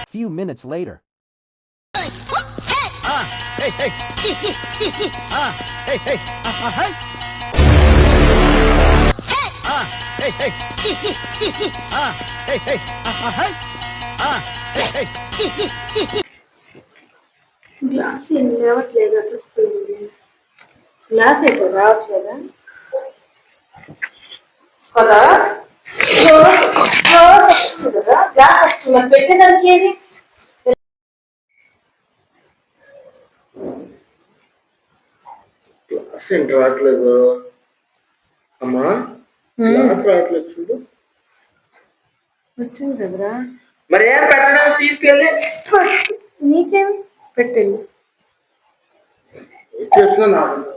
Few minutes later. Glass ఏం లేవట్లేదు, అతుక్కుపోయింది. Glass అయితే రావట్లేదా కదా? కదా గ్లాస్ వస్తుంది పెట్టేదానికి ఏమి గ్లాస్ ఏంటి రావట్లేదు అమ్మా? గ్లాస్ రావట్లేదు చూడు. వచ్చింది కదరా, మరి ఏం పెట్టడానికి తీసుకెళ్ళి నీకేం పెట్టండి. చేస్తున్నా నాకు